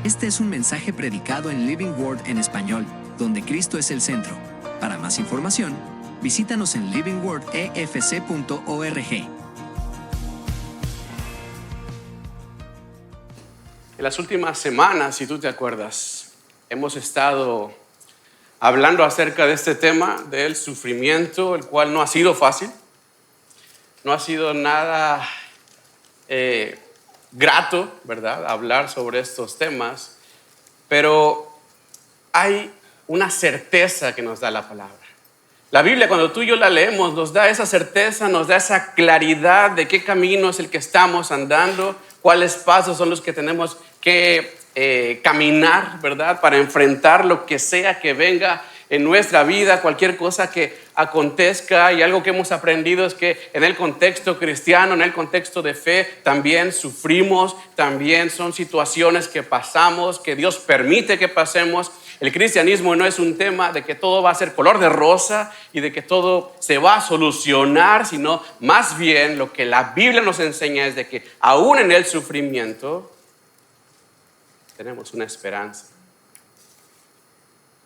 Este es un mensaje predicado en Living Word en español, donde Cristo es el centro. Para más información, visítanos en livingwordefc.org. En las últimas semanas, si tú te acuerdas, hemos estado hablando acerca de este tema del sufrimiento, el cual no ha sido fácil, no ha sido nada grato, ¿verdad?, hablar sobre estos temas, pero hay una certeza que nos da la palabra. La Biblia, cuando tú y yo la leemos, nos da esa certeza, nos da esa claridad de qué camino es el que estamos andando, cuáles pasos son los que tenemos que caminar, ¿verdad?, para enfrentar lo que sea que venga en nuestra vida, cualquier cosa que acontezca. Y algo que hemos aprendido es que en el contexto cristiano, en el contexto de fe, también sufrimos, también son situaciones que pasamos, que Dios permite que pasemos. El cristianismo no es un tema de que todo va a ser color de rosa y de que todo se va a solucionar, sino más bien lo que la Biblia nos enseña es de que aún en el sufrimiento tenemos una esperanza.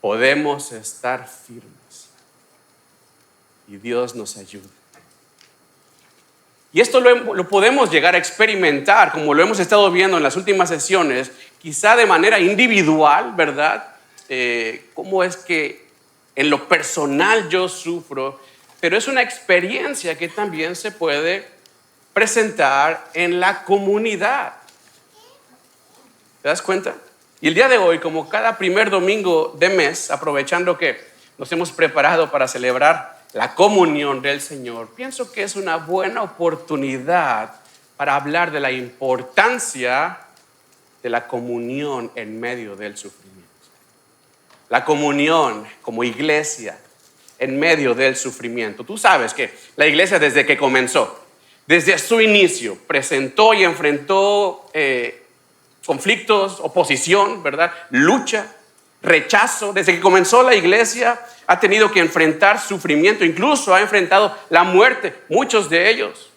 Podemos estar firmes y Dios nos ayuda. Y esto lo podemos llegar a experimentar, como lo hemos estado viendo en las últimas sesiones, quizá de manera individual, ¿verdad? Cómo es que en lo personal yo sufro, pero es una experiencia que también se puede presentar en la comunidad. ¿Te das cuenta? Y el día de hoy, como cada primer domingo de mes, aprovechando que nos hemos preparado para celebrar la comunión del Señor, pienso que es una buena oportunidad para hablar de la importancia de la comunión en medio del sufrimiento. La comunión como iglesia en medio del sufrimiento. Tú sabes que la iglesia desde que comenzó, desde su inicio, presentó y enfrentó conflictos, oposición, ¿verdad?, lucha, rechazo. Desde que comenzó la iglesia ha tenido que enfrentar sufrimiento, incluso ha enfrentado la muerte, muchos de ellos.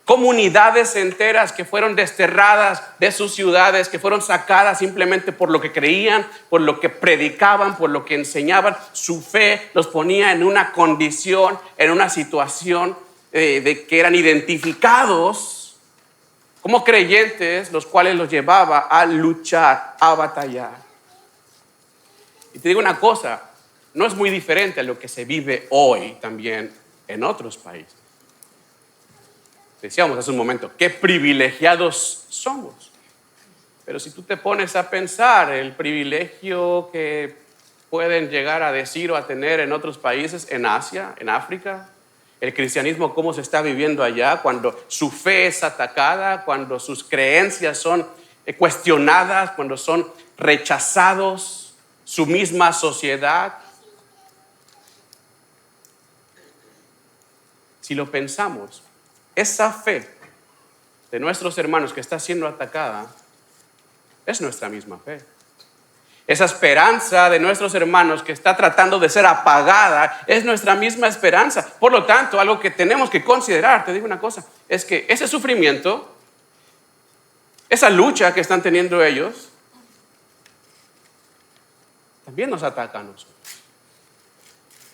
Comunidades enteras que fueron desterradas de sus ciudades, que fueron sacadas simplemente por lo que creían, por lo que predicaban, por lo que enseñaban. Su fe los ponía en una condición, en una situación de que eran identificados como creyentes, los cuales los llevaba a luchar, a batallar. Y te digo una cosa, no es muy diferente a lo que se vive hoy también en otros países. Decíamos hace un momento, qué privilegiados somos. Pero si tú te pones a pensar el privilegio que pueden llegar a decir o a tener en otros países, en Asia, en África, el cristianismo, cómo se está viviendo allá, cuando su fe es atacada, cuando sus creencias son cuestionadas, cuando son rechazados, su misma sociedad. Si lo pensamos, esa fe de nuestros hermanos que está siendo atacada es nuestra misma fe. Esa esperanza de nuestros hermanos que está tratando de ser apagada es nuestra misma esperanza. Por lo tanto, algo que tenemos que considerar, te digo una cosa, es que ese sufrimiento, esa lucha que están teniendo ellos, también nos ataca a nosotros.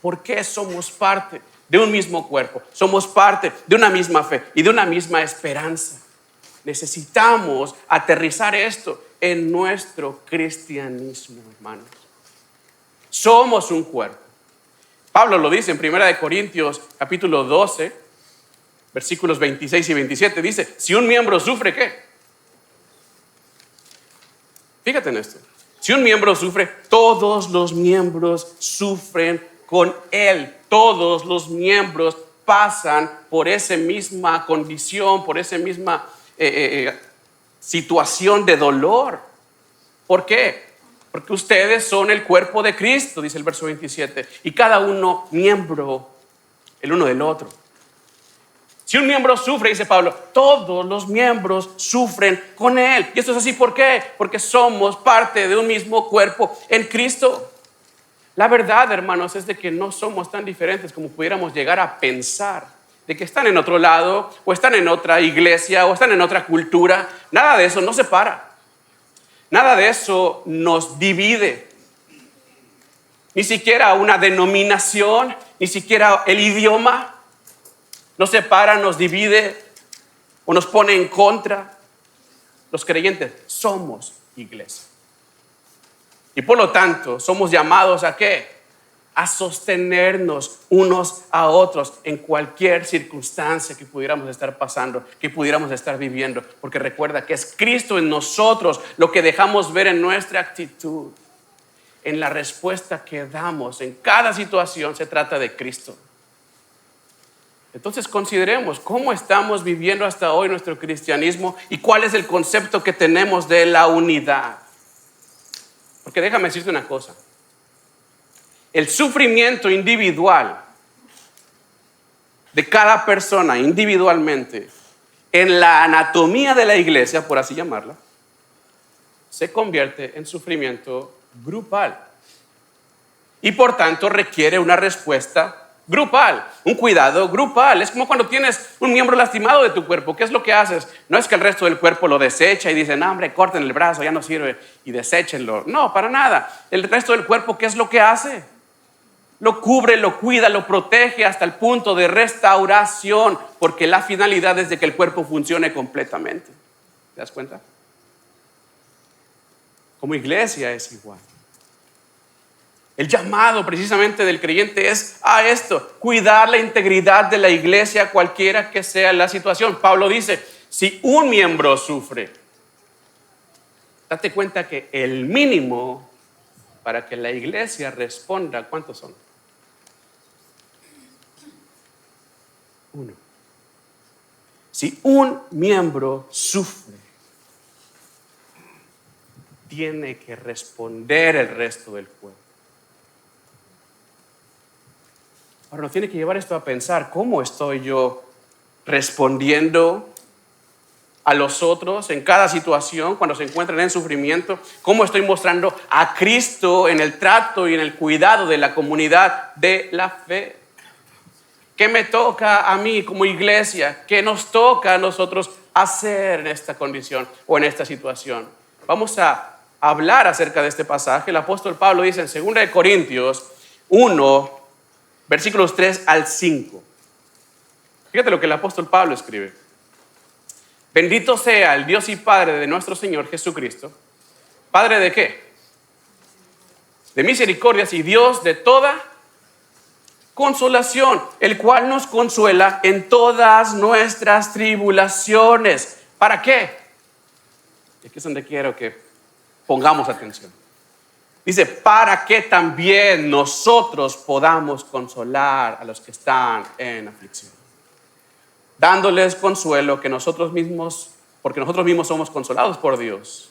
¿Por qué somos parte de un mismo cuerpo? Somos parte de una misma fe y de una misma esperanza. Necesitamos aterrizar esto en nuestro cristianismo, hermanos. Somos un cuerpo. Pablo lo dice en 1 Corintios capítulo 12, versículos 26 y 27. Dice, si un miembro sufre, ¿qué? Fíjate en esto. Si un miembro sufre, todos los miembros sufren con él. Todos los miembros pasan por esa misma condición, por esa misma situación de dolor. ¿Por qué? Porque ustedes son el cuerpo de Cristo, dice el verso 27, y cada uno miembro el uno del otro. Si un miembro sufre, dice Pablo, todos los miembros sufren con él. Y esto es así, ¿por qué? Porque somos parte de un mismo cuerpo en Cristo. La verdad, hermanos, es de que no somos tan diferentes como pudiéramos llegar a pensar. De que están en otro lado, o están en otra iglesia, o están en otra cultura. Nada de eso nos separa. Nada de eso nos divide. Ni siquiera una denominación, ni siquiera el idioma nos separa, nos divide o nos pone en contra. Los creyentes somos iglesia. Y por lo tanto, somos llamados ¿a qué? A sostenernos unos a otros en cualquier circunstancia que pudiéramos estar pasando, que pudiéramos estar viviendo. Porque recuerda que es Cristo en nosotros lo que dejamos ver en nuestra actitud, en la respuesta que damos. En cada situación se trata de Cristo. Entonces consideremos cómo estamos viviendo hasta hoy nuestro cristianismo y cuál es el concepto que tenemos de la unidad. Porque déjame decirte una cosa. El sufrimiento individual de cada persona individualmente en la anatomía de la iglesia, por así llamarla, se convierte en sufrimiento grupal. Y por tanto requiere una respuesta grupal, un cuidado grupal. Es como cuando tienes un miembro lastimado de tu cuerpo. ¿Qué es lo que haces? No es que el resto del cuerpo lo desecha y dicen, no, hombre, corten el brazo, ya no sirve y deséchenlo. No, para nada. El resto del cuerpo, ¿qué es lo que hace? Lo cubre, lo cuida, lo protege hasta el punto de restauración, porque la finalidad es de que el cuerpo funcione completamente. ¿Te das cuenta? Como iglesia es igual. El llamado precisamente del creyente es a esto, cuidar la integridad de la iglesia cualquiera que sea la situación. Pablo dice, si un miembro sufre, date cuenta que el mínimo para que la iglesia responda, ¿cuántos son? 1. Si un miembro sufre, tiene que responder el resto del cuerpo. Ahora nos tiene que llevar esto a pensar, ¿cómo estoy yo respondiendo a los otros en cada situación cuando se encuentran en sufrimiento? ¿Cómo estoy mostrando a Cristo en el trato y en el cuidado de la comunidad de la fe? ¿Qué me toca a mí como iglesia? ¿Qué nos toca a nosotros hacer en esta condición o en esta situación? Vamos a hablar acerca de este pasaje. El apóstol Pablo dice en 2 Corintios 1, versículos 3 al 5. Fíjate lo que el apóstol Pablo escribe. Bendito sea el Dios y Padre de nuestro Señor Jesucristo. ¿Padre de qué? De misericordias y Dios de toda consolación, el cual nos consuela en todas nuestras tribulaciones. ¿Para qué? Aquí es donde quiero que pongamos atención. Dice, para que también nosotros podamos consolar a los que están en aflicción, dándoles consuelo que nosotros mismos, porque nosotros mismos somos consolados por Dios.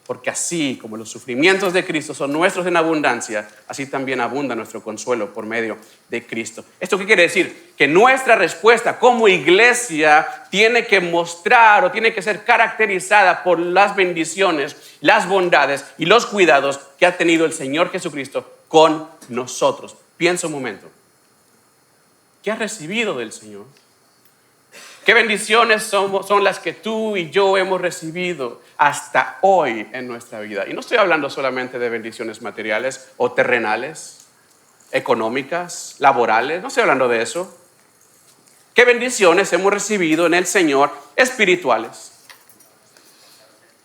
Porque así como los sufrimientos de Cristo son nuestros en abundancia, así también abunda nuestro consuelo por medio de Cristo. ¿Esto qué quiere decir? Que nuestra respuesta como iglesia tiene que mostrar o tiene que ser caracterizada por las bendiciones, las bondades y los cuidados que ha tenido el Señor Jesucristo con nosotros. Piensa un momento. ¿Qué has recibido del Señor? ¿Qué bendiciones son las que tú y yo hemos recibido hasta hoy en nuestra vida? Y no estoy hablando solamente de bendiciones materiales o terrenales, económicas, laborales. No estoy hablando de eso. ¿Qué bendiciones hemos recibido en el Señor espirituales?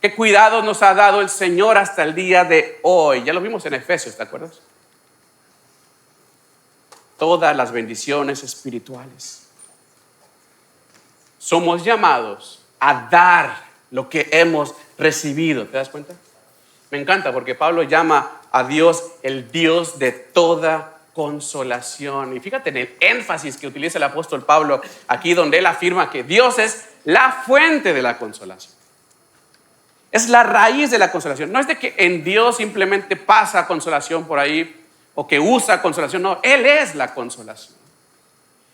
¿Qué cuidado nos ha dado el Señor hasta el día de hoy? Ya lo vimos en Efesios, ¿te acuerdas? Todas las bendiciones espirituales. Somos llamados a dar lo que hemos recibido. ¿Te das cuenta? Me encanta porque Pablo llama a Dios el Dios de toda consolación. Y fíjate en el énfasis que utiliza el apóstol Pablo aquí, donde él afirma que Dios es la fuente de la consolación. Es la raíz de la consolación. No es de que en Dios simplemente pasa consolación por ahí o que usa consolación. No, Él es la consolación.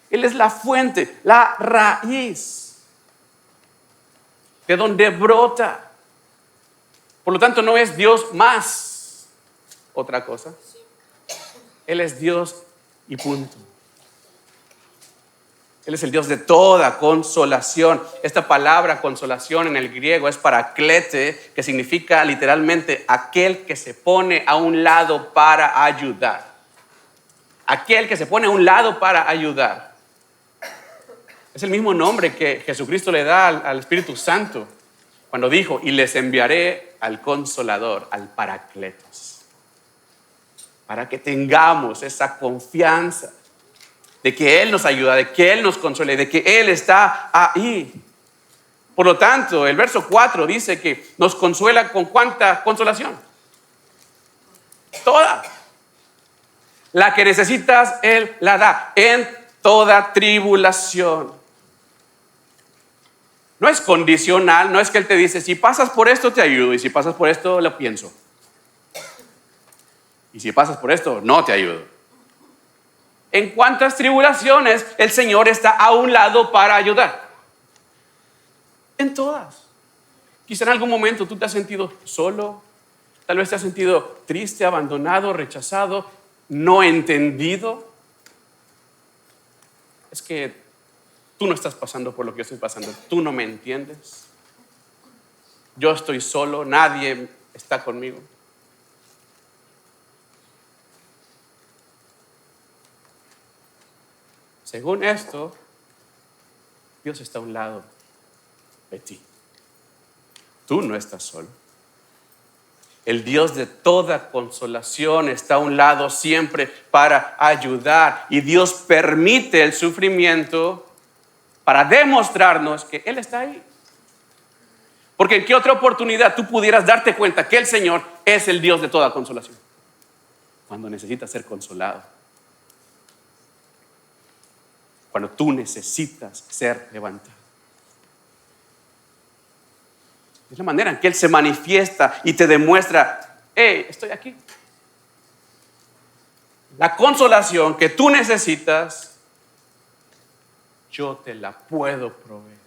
Él es la fuente, la raíz de donde brota. Por lo tanto, no es Dios más otra cosa. Él es Dios y punto. Él es el Dios de toda consolación. Esta palabra consolación en el griego es paraklete, que significa literalmente aquel que se pone a un lado para ayudar. Aquel que se pone a un lado para ayudar. Es el mismo nombre que Jesucristo le da al Espíritu Santo cuando dijo, y les enviaré al Consolador, al Parácletos, para que tengamos esa confianza de que Él nos ayuda, de que Él nos consuela, de que Él está ahí. Por lo tanto, el verso 4 dice que nos consuela con ¿cuánta consolación? Toda. La que necesitas, Él la da en toda tribulación. No es condicional, no es que Él te dice, si pasas por esto te ayudo y si pasas por esto lo pienso. Y si pasas por esto, no te ayudo. En cuántas tribulaciones el Señor está a un lado para ayudar. En todas. Quizá en algún momento tú te has sentido solo, tal vez te has sentido triste, abandonado, rechazado, no entendido. Es que tú no estás pasando por lo que yo estoy pasando, tú no me entiendes. Yo estoy solo, nadie está conmigo. Según esto, Dios está a un lado de ti. Tú no estás solo. El Dios de toda consolación está a un lado siempre para ayudar. Y Dios permite el sufrimiento para demostrarnos que Él está ahí. Porque en qué otra oportunidad tú pudieras darte cuenta que el Señor es el Dios de toda consolación. Cuando necesitas ser consolado. Cuando tú necesitas ser levantado. Es la manera en que Él se manifiesta y te demuestra, hey, estoy aquí. La consolación que tú necesitas, yo te la puedo proveer.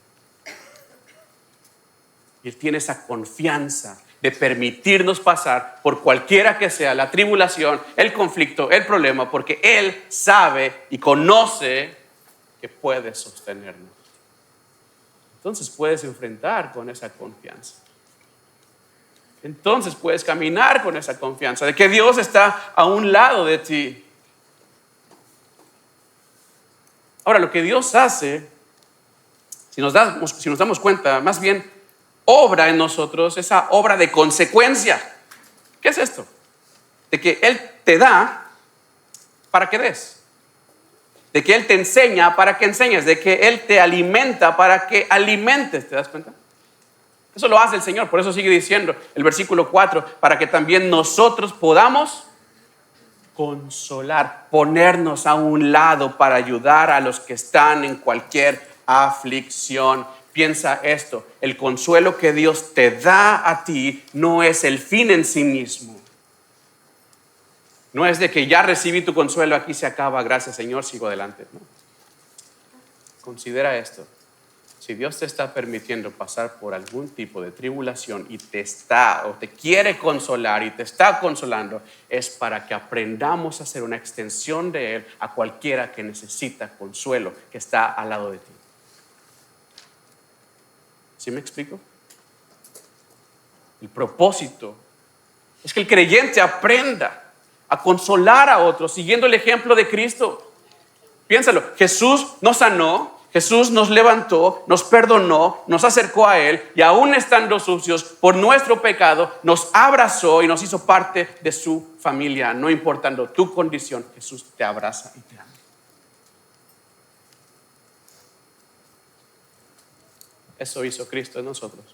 Y Él tiene esa confianza de permitirnos pasar por cualquiera que sea la tribulación, el conflicto, el problema, porque Él sabe y conoce que puede sostenernos. Entonces puedes enfrentar con esa confianza. Entonces puedes caminar con esa confianza de que Dios está a un lado de ti. Ahora, lo que Dios hace, si nos damos cuenta, más bien obra en nosotros esa obra de consecuencia. ¿Qué es esto? De que Él te da para que des. De que Él te enseña para que enseñes, de que Él te alimenta para que alimentes, ¿te das cuenta? Eso lo hace el Señor, por eso sigue diciendo el versículo 4, para que también nosotros podamos consolar, ponernos a un lado para ayudar a los que están en cualquier aflicción. Piensa esto, el consuelo que Dios te da a ti no es el fin en sí mismo. No es de que ya recibí tu consuelo, aquí se acaba, gracias Señor, sigo adelante. No. Considera esto. Si Dios te está permitiendo pasar por algún tipo de tribulación y te quiere consolar y te está consolando, es para que aprendamos a hacer una extensión de Él a cualquiera que necesita consuelo, que está al lado de ti. ¿Sí me explico? El propósito es que el creyente aprenda a consolar a otros siguiendo el ejemplo de Cristo. Piénsalo, Jesús nos sanó, Jesús nos levantó, nos perdonó, nos acercó a Él y aún estando sucios por nuestro pecado, nos abrazó y nos hizo parte de su familia. No importando tu condición, Jesús te abraza y te ama. Eso hizo Cristo en nosotros.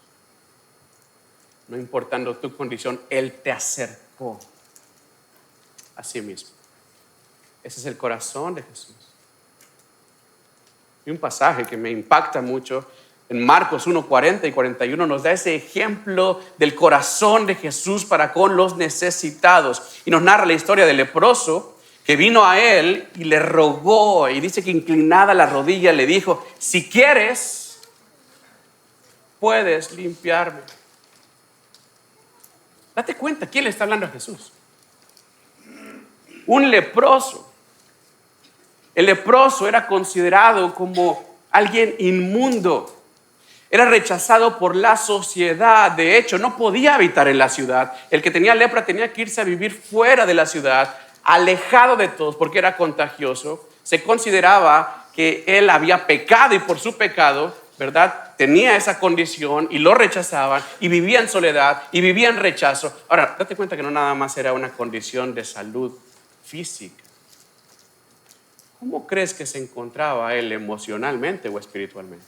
No importando tu condición, Él te acercó a sí mismo. Ese es el corazón de Jesús. Y un pasaje que me impacta mucho en Marcos 1:40 y 41 nos da ese ejemplo del corazón de Jesús para con los necesitados y nos narra la historia del leproso que vino a Él y le rogó, y dice que inclinada la rodilla le dijo, si quieres puedes limpiarme. Date cuenta, ¿quién le está hablando a Jesús? Un leproso El leproso era considerado como alguien inmundo. Era rechazado por la sociedad. De hecho, no podía habitar en la ciudad. El que tenía lepra tenía que irse a vivir fuera de la ciudad, alejado de todos, porque era contagioso. Se consideraba que él había pecado y por su pecado, ¿verdad?, tenía esa condición y lo rechazaban y vivía en soledad y vivía en rechazo. Ahora, date cuenta que no nada más era una condición de salud física. ¿Cómo crees que se encontraba él emocionalmente o espiritualmente?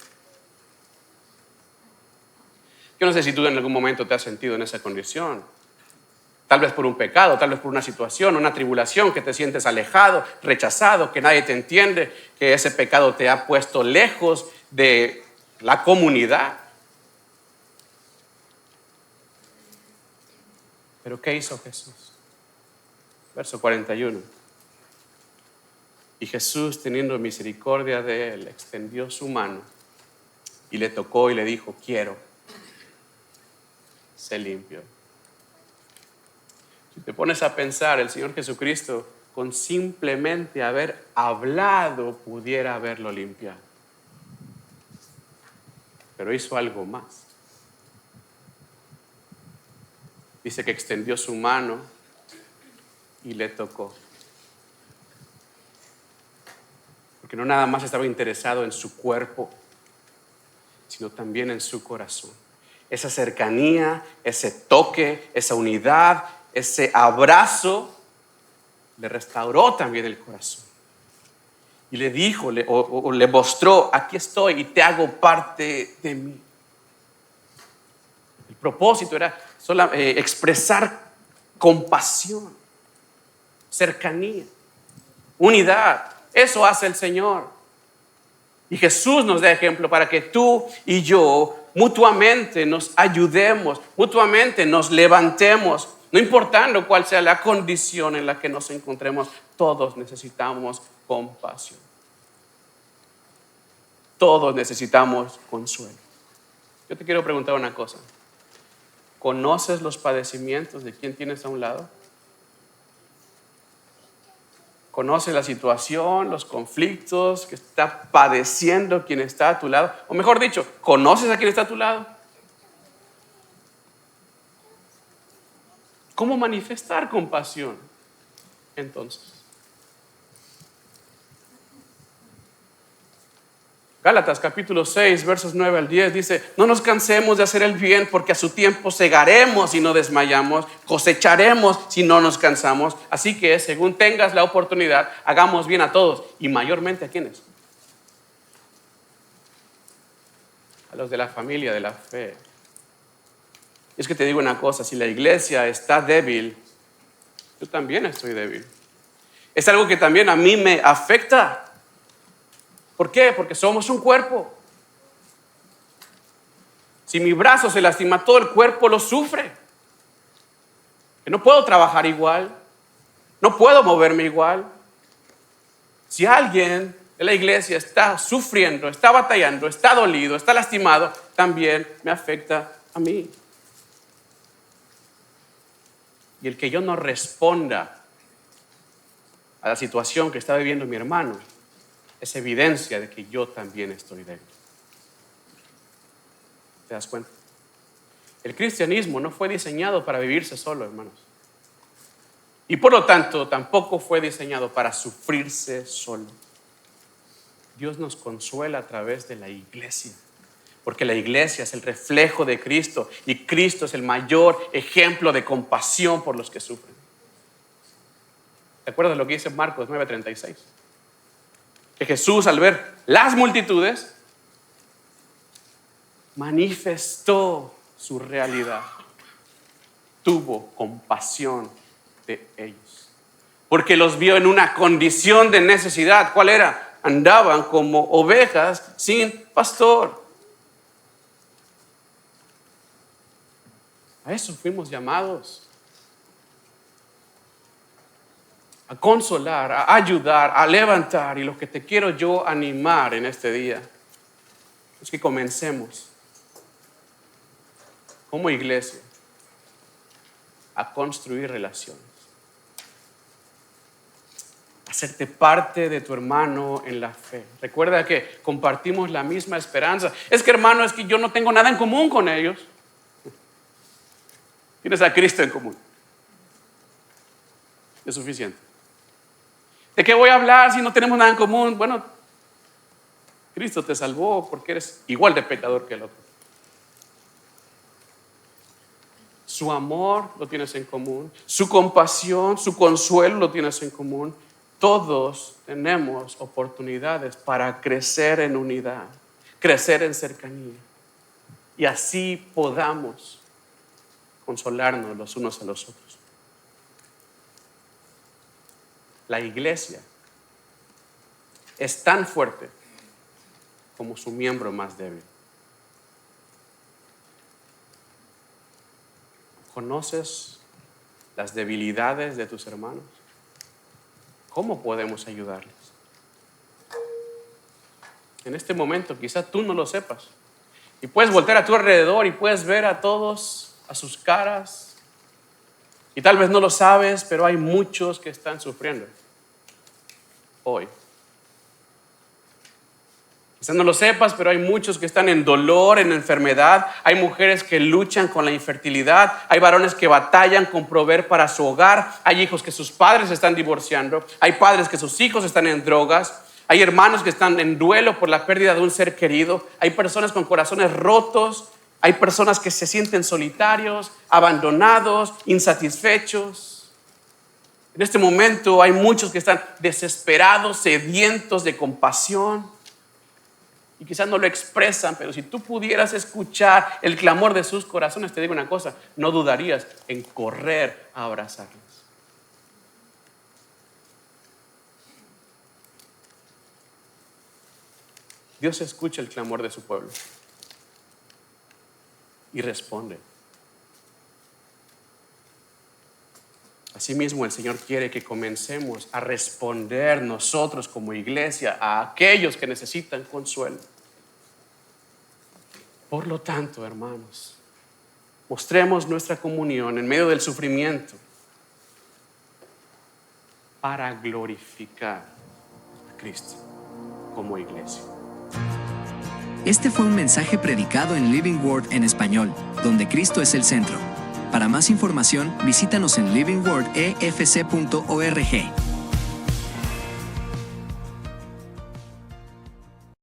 Yo no sé si tú en algún momento te has sentido en esa condición. Tal vez por un pecado, tal vez por una situación, una tribulación, que te sientes alejado, rechazado, que nadie te entiende, que ese pecado te ha puesto lejos de la comunidad. Pero ¿qué hizo Jesús? Verso 41. Y Jesús, teniendo misericordia de él, extendió su mano y le tocó y le dijo: quiero, sé limpio. Si te pones a pensar, el Señor Jesucristo, con simplemente haber hablado, pudiera haberlo limpiado. Pero hizo algo más. Dice que extendió su mano y le tocó. Porque no nada más estaba interesado en su cuerpo, sino también en su corazón. Esa cercanía, ese toque, esa unidad, ese abrazo, le restauró también el corazón. Y le dijo, le mostró: aquí estoy y te hago parte de mí. El propósito era expresar compasión, cercanía, unidad. Eso hace el Señor. Y Jesús nos da ejemplo para que tú y yo mutuamente nos ayudemos, mutuamente nos levantemos, no importando cuál sea la condición en la que nos encontremos. Todos necesitamos compasión. Todos necesitamos consuelo. Yo te quiero preguntar una cosa. ¿Conoces los padecimientos de quien tienes a un lado? ¿Conoces la situación, los conflictos que está padeciendo quien está a tu lado? O mejor dicho, ¿conoces a quien está a tu lado? ¿Cómo manifestar compasión entonces? Gálatas capítulo 6, versos 9 al 10 dice: no nos cansemos de hacer el bien, porque a su tiempo segaremos si no desmayamos, cosecharemos si no nos cansamos. Así que, según tengas la oportunidad, hagamos bien a todos, y mayormente ¿a quiénes? A los de la familia de la fe. Es que te digo una cosa: si la iglesia está débil, yo también estoy débil. Es algo que también a mí me afecta. ¿Por qué? Porque somos un cuerpo. Si mi brazo se lastima, todo el cuerpo lo sufre. Que no puedo trabajar igual, no puedo moverme igual. Si alguien de la iglesia está sufriendo, está batallando, está dolido, está lastimado, también me afecta a mí. Y el que yo no responda a la situación que está viviendo mi hermano es evidencia de que yo también estoy débil. ¿Te das cuenta? El cristianismo no fue diseñado para vivirse solo, hermanos. Y por lo tanto, tampoco fue diseñado para sufrirse solo. Dios nos consuela a través de la iglesia, porque la iglesia es el reflejo de Cristo y Cristo es el mayor ejemplo de compasión por los que sufren. ¿Te acuerdas lo que dice Marcos 9:36? Que Jesús, al ver las multitudes, manifestó su realidad. Tuvo compasión de ellos, porque los vio en una condición de necesidad. ¿Cuál era? Andaban como ovejas sin pastor. A eso fuimos llamados. A consolar, a ayudar, a levantar. Y lo que te quiero yo animar en este día es que comencemos como iglesia a construir relaciones, a hacerte parte de tu hermano en la fe. Recuerda que compartimos la misma esperanza. Es que, hermano, es que yo no tengo nada en común con ellos. Tienes a Cristo en común. Es suficiente. ¿De qué voy a hablar si no tenemos nada en común? Bueno, Cristo te salvó porque eres igual de pecador que el otro. Su amor lo tienes en común, su compasión, su consuelo lo tienes en común. Todos tenemos oportunidades para crecer en unidad, crecer en cercanía, y así podamos consolarnos los unos a los otros. La iglesia es tan fuerte como su miembro más débil. ¿Conoces las debilidades de tus hermanos? ¿Cómo podemos ayudarles? En este momento quizás tú no lo sepas. Y puedes voltear a tu alrededor y puedes ver a todos, a sus caras. Y tal vez no lo sabes, pero hay muchos que están sufriendo hoy. Quizás no lo sepas, pero hay muchos que están en dolor, en enfermedad. Hay mujeres que luchan con la infertilidad. Hay varones que batallan con proveer para su hogar. Hay hijos que sus padres se están divorciando. Hay padres que sus hijos están en drogas. Hay hermanos que están en duelo por la pérdida de un ser querido. Hay personas con corazones rotos. Hay personas que se sienten solitarios, abandonados, insatisfechos. En este momento hay muchos que están desesperados, sedientos de compasión. Y quizás no lo expresan, pero si tú pudieras escuchar el clamor de sus corazones, te digo una cosa, no dudarías en correr a abrazarlos. Dios escucha el clamor de su pueblo y responde. Asimismo, el Señor quiere que comencemos a responder nosotros como iglesia a aquellos que necesitan consuelo. Por lo tanto, hermanos, mostremos nuestra comunión en medio del sufrimiento para glorificar a Cristo como iglesia. Este fue un mensaje predicado en Living Word en español, donde Cristo es el centro. Para más información, visítanos en livingwordefc.org.